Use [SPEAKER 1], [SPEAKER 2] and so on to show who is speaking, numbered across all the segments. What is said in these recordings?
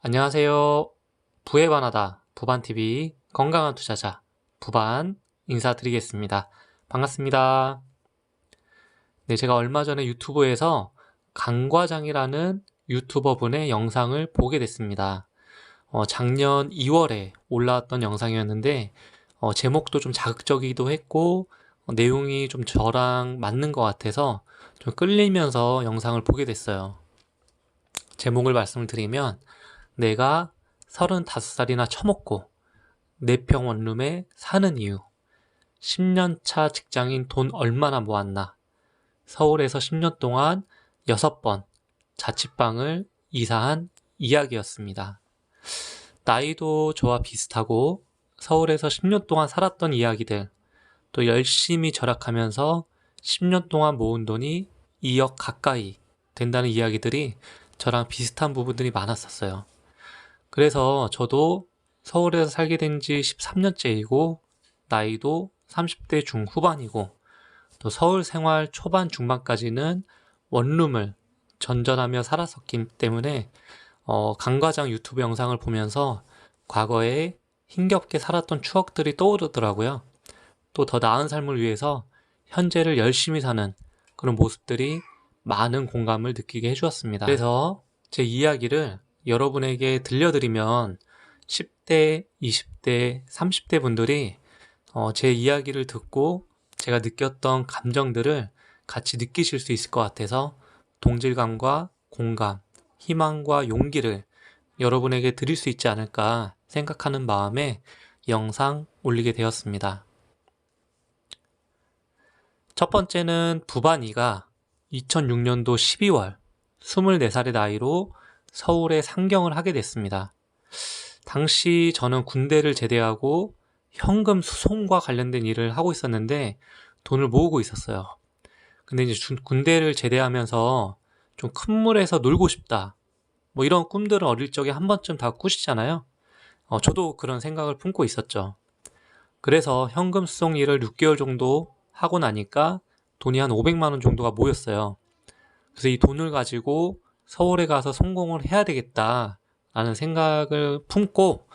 [SPEAKER 1] 안녕하세요. 부에 관하다 부반TV 건강한 투자자 부반 인사드리겠습니다. 반갑습니다. 네, 제가 얼마 전에 유튜브에서 강과장이라는 유튜버 분의 영상을 보게 됐습니다. 작년 2월에 올라왔던 영상이었는데 제목도 좀 자극적이기도 했고 내용이 좀 저랑 맞는 것 같아서 좀 끌리면서 영상을 보게 됐어요. 제목을 말씀을 드리면 내가 35살이나 처먹고 4평 원룸에 사는 이유, 10년차 직장인 돈 얼마나 모았나, 서울에서 10년 동안 6번 자취방을 이사한 이야기였습니다. 나이도 저와 비슷하고 서울에서 10년 동안 살았던 이야기들, 또 열심히 절약하면서 10년 동안 모은 돈이 2억 가까이 된다는 이야기들이 저랑 비슷한 부분들이 많았었어요. 그래서 저도 서울에서 살게 된 지 13년째이고 나이도 30대 중후반이고 또 서울 생활 초반 중반까지는 원룸을 전전하며 살았었기 때문에 강과장 유튜브 영상을 보면서 과거에 힘겹게 살았던 추억들이 떠오르더라고요. 또 더 나은 삶을 위해서 현재를 열심히 사는 그런 모습들이 많은 공감을 느끼게 해주었습니다. 그래서 제 이야기를 여러분에게 들려드리면 10대, 20대, 30대 분들이 제 이야기를 듣고 제가 느꼈던 감정들을 같이 느끼실 수 있을 것 같아서 동질감과 공감, 희망과 용기를 여러분에게 드릴 수 있지 않을까 생각하는 마음에 영상 올리게 되었습니다. 첫 번째는 부반이가 2006년도 12월 24살의 나이로 서울에 상경을 하게 됐습니다. 당시 저는 군대를 제대하고 현금 수송과 관련된 일을 하고 있었는데 돈을 모으고 있었어요. 근데 이제 군대를 제대하면서 좀 큰 물에서 놀고 싶다. 뭐 이런 꿈들은 어릴 적에 한 번쯤 다 꾸시잖아요. 저도 그런 생각을 품고 있었죠. 그래서 현금 수송 일을 6개월 정도 하고 나니까 돈이 한 500만 원 정도가 모였어요. 그래서 이 돈을 가지고 서울에 가서 성공을 해야 되겠다라는 생각을 품고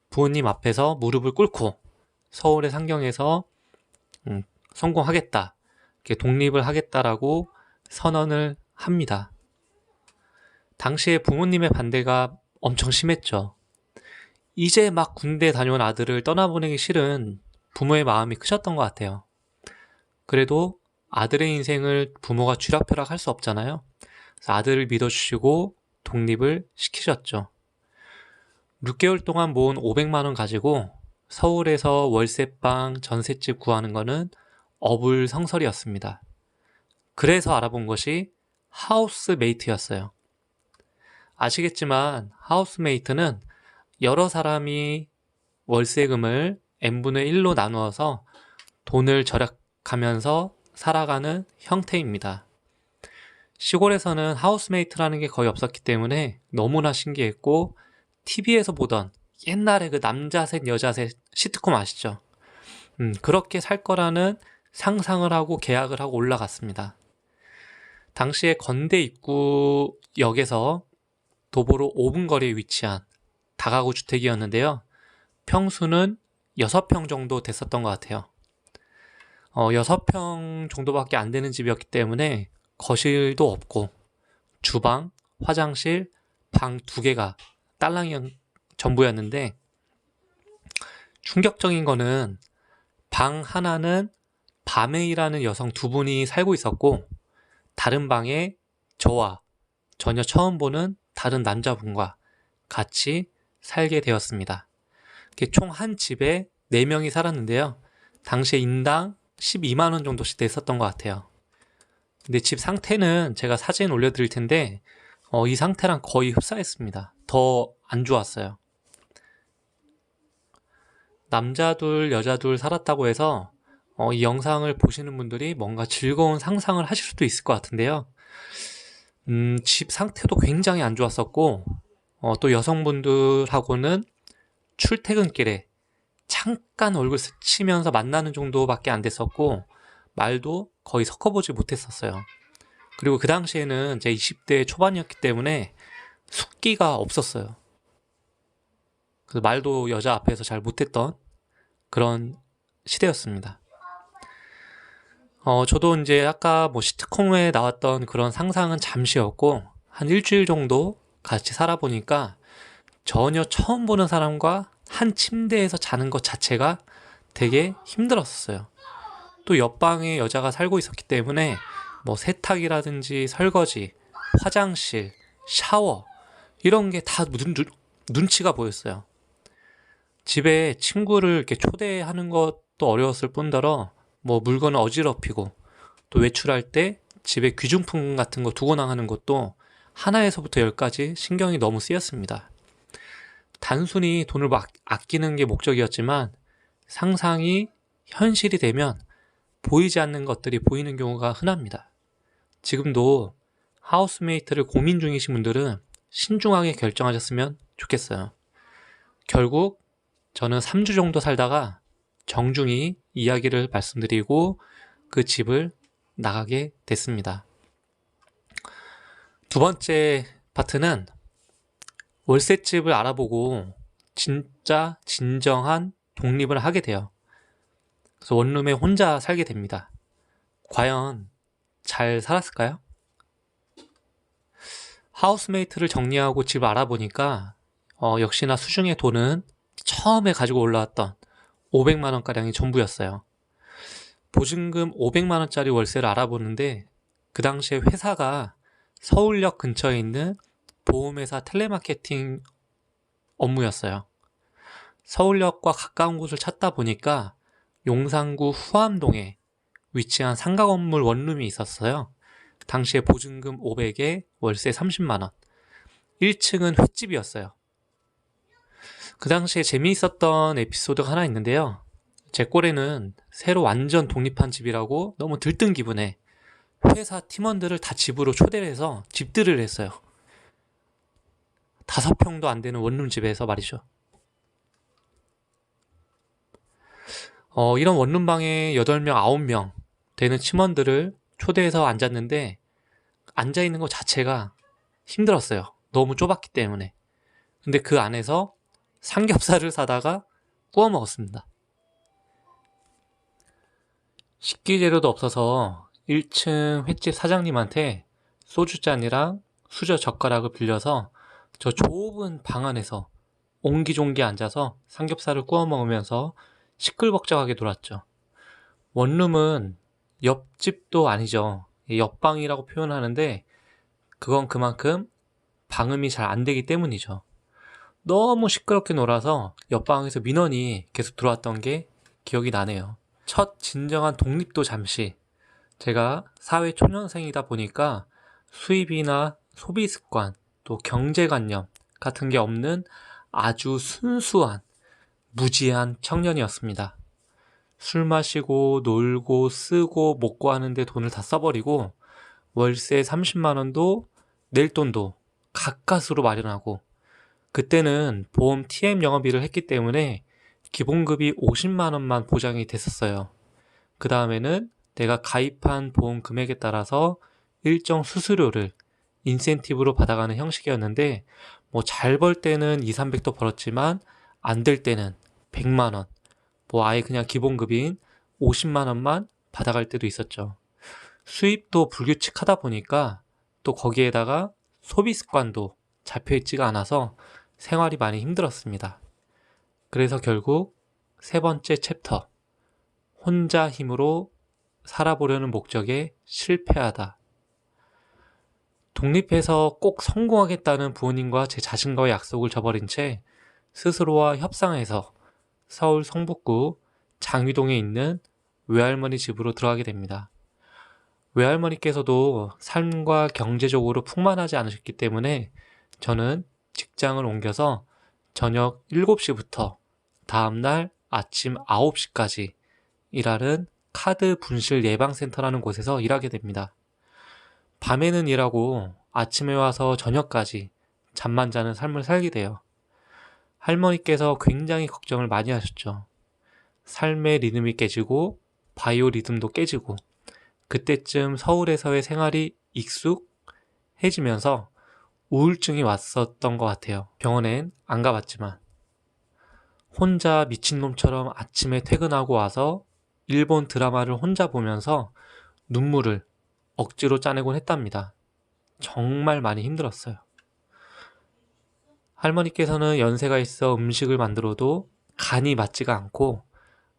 [SPEAKER 1] 부모님 앞에서 무릎을 꿇고 서울의 상경에서 성공하겠다, 이렇게 독립을 하겠다라고 선언을 합니다. 당시에 부모님의 반대가 엄청 심했죠. 이제 막 군대 다녀온 아들을 떠나보내기 싫은 부모의 마음이 크셨던 것 같아요. 그래도 아들의 인생을 부모가 쥐락펴락 할 수 없잖아요. 그래서 아들을 믿어주시고 독립을 시키셨죠. 6개월 동안 모은 500만 원 가지고 서울에서 월세방 전셋집 구하는 거는 어불성설이었습니다. 그래서 알아본 것이 하우스메이트였어요. 아시겠지만 하우스메이트는 여러 사람이 월세금을 n분의 1로 나누어서 돈을 절약하면서 살아가는 형태입니다. 시골에서는 하우스메이트라는 게 거의 없었기 때문에 너무나 신기했고 TV에서 보던 옛날에 그 남자셋 여자셋 시트콤 아시죠? 그렇게 살 거라는 상상을 하고 계약을 하고 올라갔습니다. 당시에 건대 입구역에서 도보로 5분 거리에 위치한 다가구 주택이었는데요. 평수는 6평 정도 됐었던 것 같아요. 6평 정도밖에 안 되는 집이었기 때문에 거실도 없고 주방, 화장실, 방 2개가 딸랑이 전부였는데 충격적인 거는 방 하나는 밤에이라는 여성 2분이 살고 있었고 다른 방에 저와 전혀 처음 보는 다른 남자분과 같이 살게 되었습니다. 총 한 집에 4명이 살았는데요. 당시에 인당 12만 원 정도씩 냈었던 것 같아요. 근데 집 상태는 제가 사진 올려드릴 텐데 이 상태랑 거의 흡사했습니다. 더 안 좋았어요. 남자 둘, 여자 둘 살았다고 해서 이 영상을 보시는 분들이 뭔가 즐거운 상상을 하실 수도 있을 것 같은데요. 집 상태도 굉장히 안 좋았었고 또 여성분들하고는 출퇴근길에 잠깐 얼굴 스치면서 만나는 정도밖에 안 됐었고 말도 거의 섞어보지 못했었어요. 그리고 그 당시에는 제 20대 초반이었기 때문에 숫기가 없었어요. 그래서 말도 여자 앞에서 잘 못했던 그런 시대였습니다. 저도 이제 아까 뭐 시트콤에 나왔던 그런 상상은 잠시였고, 한 일주일 정도 같이 살아보니까 전혀 처음 보는 사람과 한 침대에서 자는 것 자체가 되게 힘들었어요. 또 옆방에 여자가 살고 있었기 때문에 뭐 세탁이라든지 설거지, 화장실, 샤워 이런 게 다 눈치가 보였어요. 집에 친구를 이렇게 초대하는 것도 어려웠을 뿐더러 뭐 물건을 어지럽히고 또 외출할 때 집에 귀중품 같은 거 두고 나가는 것도 하나에서부터 열까지 신경이 너무 쓰였습니다. 단순히 돈을 아끼는 게 목적이었지만 상상이 현실이 되면 보이지 않는 것들이 보이는 경우가 흔합니다. 지금도 하우스메이트를 고민 중이신 분들은 신중하게 결정하셨으면 좋겠어요. 결국 저는 3주 정도 살다가 정중히 이야기를 말씀드리고 그 집을 나가게 됐습니다. 두 번째 파트는 월세집을 알아보고 진짜 진정한 독립을 하게 돼요. 그래서 원룸에 혼자 살게 됩니다. 과연 잘 살았을까요? 하우스메이트를 정리하고 집을 알아보니까 역시나 수중의 돈은 처음에 가지고 올라왔던 500만 원가량이 전부였어요. 보증금 500만 원짜리 월세를 알아보는데 그 당시에 회사가 서울역 근처에 있는 보험회사 텔레마케팅 업무였어요. 서울역과 가까운 곳을 찾다 보니까 용산구 후암동에 위치한 상가 건물 원룸이 있었어요. 당시에 보증금 500에 월세 30만 원. 1층은 횟집이었어요. 그 당시에 재미있었던 에피소드가 하나 있는데요. 제 꼴에는 새로 완전 독립한 집이라고 너무 들뜬 기분에 회사 팀원들을 다 집으로 초대를 해서 집들을 했어요. 5평도 안 되는 원룸집에서 말이죠. 이런 원룸방에 8명, 9명 되는 팀원들을 초대해서 앉았는데 앉아있는 것 자체가 힘들었어요. 너무 좁았기 때문에. 근데 그 안에서 삼겹살을 사다가 구워 먹었습니다. 식기 재료도 없어서 1층 횟집 사장님한테 소주잔이랑 수저 젓가락을 빌려서 저 좁은 방 안에서 옹기종기 앉아서 삼겹살을 구워 먹으면서 시끌벅적하게 놀았죠. 원룸은 옆집도 아니죠. 옆방이라고 표현하는데 그건 그만큼 방음이 잘 안 되기 때문이죠. 너무 시끄럽게 놀아서 옆방에서 민원이 계속 들어왔던 게 기억이 나네요. 첫 진정한 독립도 잠시. 제가 사회 초년생이다 보니까 수입이나 소비 습관, 또 경제관념 같은 게 없는 아주 순수한, 무지한 청년이었습니다. 술 마시고 놀고 쓰고 먹고 하는데 돈을 다 써버리고 월세 30만 원도 낼 돈도 가까스로 마련하고 그때는 보험 TM 영업일을 했기 때문에 기본급이 50만 원만 보장이 됐었어요. 그 다음에는 내가 가입한 보험 금액에 따라서 일정 수수료를 인센티브로 받아가는 형식이었는데 뭐 잘 벌 때는 2, 300도 벌었지만 안 될 때는 100만 원, 뭐 아예 그냥 기본급인 50만 원만 받아갈 때도 있었죠. 수입도 불규칙하다 보니까 또 거기에다가 소비 습관도 잡혀있지가 않아서 생활이 많이 힘들었습니다. 그래서 결국 세 번째 챕터, 혼자 힘으로 살아보려는 목적에 실패하다. 독립해서 꼭 성공하겠다는 부모님과 제 자신과의 약속을 저버린 채 스스로와 협상해서 서울 성북구 장위동에 있는 외할머니 집으로 들어가게 됩니다. 외할머니께서도 삶과 경제적으로 풍만하지 않으셨기 때문에 저는 직장을 옮겨서 저녁 7시부터 다음날 아침 9시까지 일하는 카드 분실 예방센터라는 곳에서 일하게 됩니다. 밤에는 일하고 아침에 와서 저녁까지 잠만 자는 삶을 살게 돼요. 할머니께서 굉장히 걱정을 많이 하셨죠. 삶의 리듬이 깨지고 바이오 리듬도 깨지고 그때쯤 서울에서의 생활이 익숙해지면서 우울증이 왔었던 것 같아요. 병원엔 안 가봤지만. 혼자 미친놈처럼 아침에 퇴근하고 와서 일본 드라마를 혼자 보면서 눈물을 억지로 짜내곤 했답니다. 정말 많이 힘들었어요. 할머니께서는 연세가 있어 음식을 만들어도 간이 맞지가 않고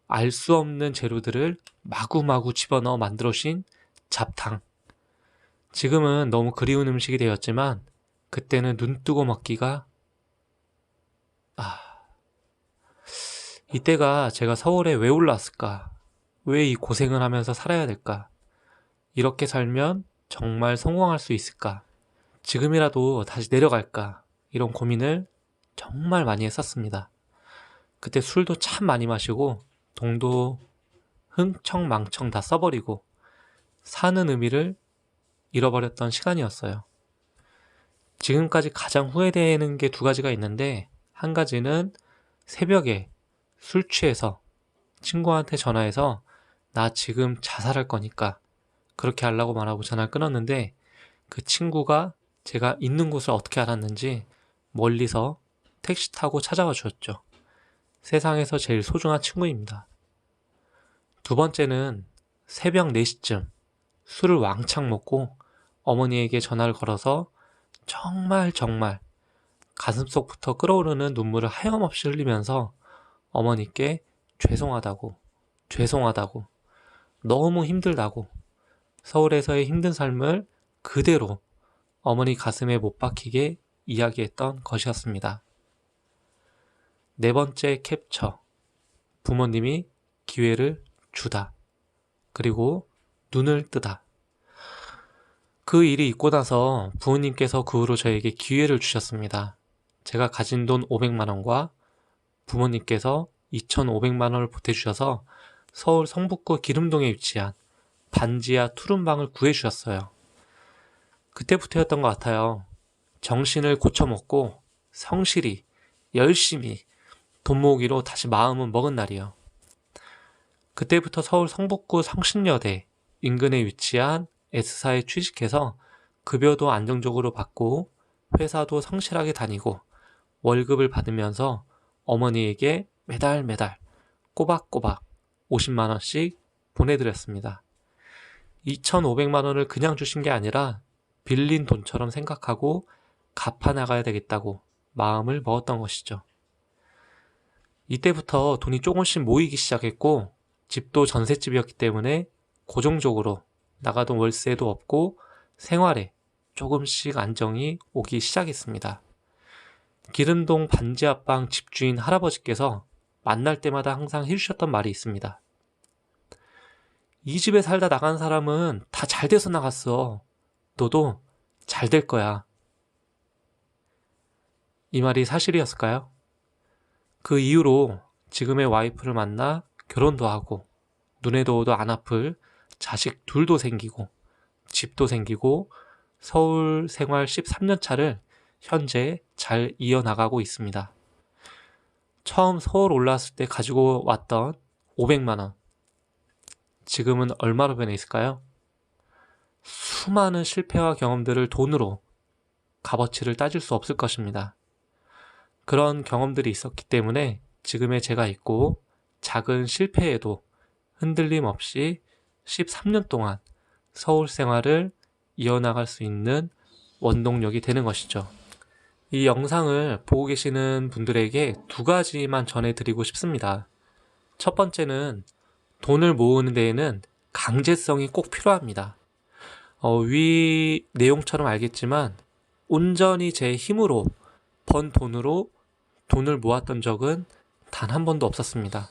[SPEAKER 1] 알 수 없는 재료들을 마구마구 집어넣어 만들어신 잡탕. 지금은 너무 그리운 음식이 되었지만 그때는 눈 뜨고 먹기가 이때가 제가 서울에 왜 올라왔을까? 왜 이 고생을 하면서 살아야 될까? 이렇게 살면 정말 성공할 수 있을까? 지금이라도 다시 내려갈까? 이런 고민을 정말 많이 했었습니다. 그때 술도 참 많이 마시고 돈도 흥청망청 다 써버리고 사는 의미를 잃어버렸던 시간이었어요. 지금까지 가장 후회되는 게 두 가지가 있는데, 한 가지는 새벽에 술 취해서 친구한테 전화해서 나 지금 자살할 거니까 그렇게 하려고 말하고 전화를 끊었는데, 그 친구가 제가 있는 곳을 어떻게 알았는지 멀리서 택시 타고 찾아와 주었죠. 세상에서 제일 소중한 친구입니다. 두 번째는 새벽 4시쯤 술을 왕창 먹고 어머니에게 전화를 걸어서 정말 가슴속부터 끓어오르는 눈물을 하염없이 흘리면서 어머니께 죄송하다고, 너무 힘들다고, 서울에서의 힘든 삶을 그대로 어머니 가슴에 못 박히게 이야기했던 것이었습니다. 네 번째 캡처. 부모님이 기회를 주다. 그리고 눈을 뜨다. 그 일이 있고 나서 부모님께서 그 후로 저에게 기회를 주셨습니다. 제가 가진 돈 500만 원과 부모님께서 2,500만 원을 보태주셔서 서울 성북구 기름동에 위치한 반지하 투룸방을 구해주셨어요. 그때부터였던 것 같아요. 정신을 고쳐먹고 성실히 열심히 돈 모으기로 다시 마음은 먹은 날이요. 그때부터 서울 성북구 성신여대 인근에 위치한 S사에 취직해서 급여도 안정적으로 받고 회사도 성실하게 다니고 월급을 받으면서 어머니에게 매달 꼬박꼬박 50만 원씩 보내드렸습니다. 2,500만 원을 그냥 주신 게 아니라 빌린 돈처럼 생각하고 갚아나가야 되겠다고 마음을 먹었던 것이죠. 이때부터 돈이 조금씩 모이기 시작했고 집도 전셋집이었기 때문에 고정적으로 나가던 월세도 없고 생활에 조금씩 안정이 오기 시작했습니다. 기름동 반지 앞방 집주인 할아버지께서 만날 때마다 항상 해주셨던 말이 있습니다. 이 집에 살다 나간 사람은 다 잘 돼서 나갔어. 너도 잘 될 거야. 이 말이 사실이었을까요? 그 이후로 지금의 와이프를 만나 결혼도 하고 눈에도 오도 안 아플 자식 둘도 생기고 집도 생기고 서울 생활 13년 차를 현재 잘 이어나가고 있습니다. 처음 서울 올라왔을 때 가지고 왔던 500만 원 지금은 얼마로 변해 있을까요? 수많은 실패와 경험들을 돈으로 값어치를 따질 수 없을 것입니다. 그런 경험들이 있었기 때문에 지금의 제가 있고 작은 실패에도 흔들림 없이 13년 동안 서울 생활을 이어나갈 수 있는 원동력이 되는 것이죠. 이 영상을 보고 계시는 분들에게 두 가지만 전해드리고 싶습니다. 첫 번째는 돈을 모으는 데에는 강제성이 꼭 필요합니다. 위 내용처럼 알겠지만 온전히 제 힘으로 번 돈으로 돈을 모았던 적은 단 한 번도 없었습니다.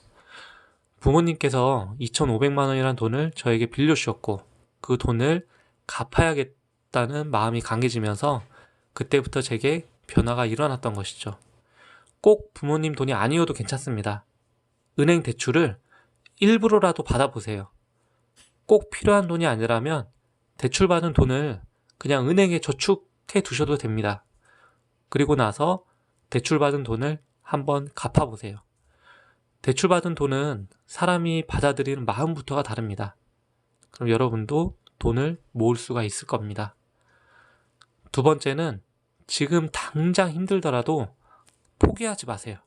[SPEAKER 1] 부모님께서 2,500만 원이라는 돈을 저에게 빌려주셨고 그 돈을 갚아야겠다는 마음이 강해지면서 그때부터 제게 변화가 일어났던 것이죠. 꼭 부모님 돈이 아니어도 괜찮습니다. 은행 대출을 일부러라도 받아보세요. 꼭 필요한 돈이 아니라면 대출받은 돈을 그냥 은행에 저축해 두셔도 됩니다. 그리고 나서 대출받은 돈을 한번 갚아보세요. 대출받은 돈은 사람이 받아들이는 마음부터가 다릅니다. 그럼 여러분도 돈을 모을 수가 있을 겁니다. 두 번째는 지금 당장 힘들더라도 포기하지 마세요.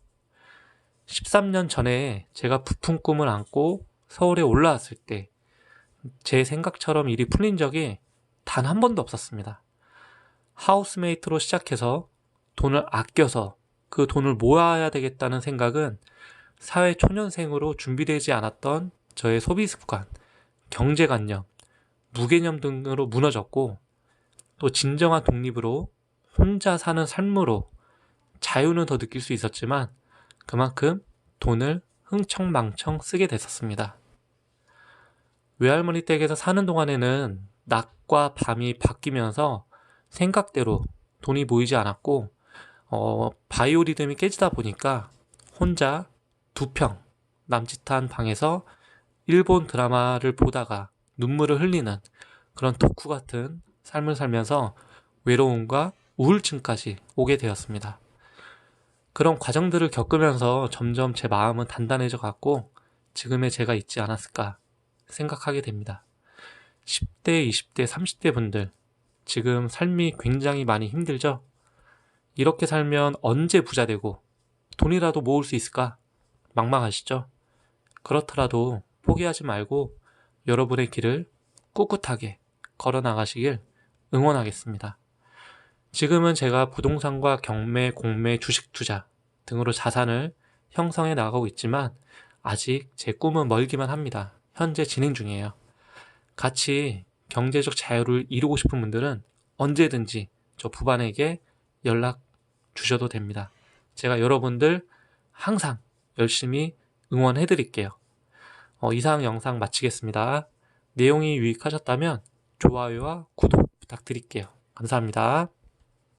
[SPEAKER 1] 13년 전에 제가 부푼 꿈을 안고 서울에 올라왔을 때 제 생각처럼 일이 풀린 적이 단 한 번도 없었습니다. 하우스메이트로 시작해서 돈을 아껴서 그 돈을 모아야 되겠다는 생각은 사회 초년생으로 준비되지 않았던 저의 소비 습관, 경제관념, 무개념 등으로 무너졌고, 또 진정한 독립으로 혼자 사는 삶으로 자유는 더 느낄 수 있었지만 그만큼 돈을 흥청망청 쓰게 됐었습니다. 외할머니 댁에서 사는 동안에는 낮과 밤이 바뀌면서 생각대로 돈이 모이지 않았고, 바이오리듬이 깨지다 보니까 혼자 2평 남짓한 방에서 일본 드라마를 보다가 눈물을 흘리는 그런 덕후 같은 삶을 살면서 외로움과 우울증까지 오게 되었습니다. 그런 과정들을 겪으면서 점점 제 마음은 단단해져 갔고 지금의 제가 있지 않았을까 생각하게 됩니다. 10대, 20대, 30대 분들, 지금 삶이 굉장히 많이 힘들죠? 이렇게 살면 언제 부자 되고 돈이라도 모을 수 있을까? 막막하시죠? 그렇더라도 포기하지 말고 여러분의 길을 꿋꿋하게 걸어 나가시길 응원하겠습니다. 지금은 제가 부동산과 경매, 공매, 주식 투자 등으로 자산을 형성해 나가고 있지만 아직 제 꿈은 멀기만 합니다. 현재 진행 중이에요. 같이 경제적 자유를 이루고 싶은 분들은 언제든지 저 부반에게 연락 주셔도 됩니다. 제가 여러분들 항상 열심히 응원해 드릴게요. 이상 영상 마치겠습니다. 내용이 유익하셨다면 좋아요와 구독 부탁드릴게요. 감사합니다.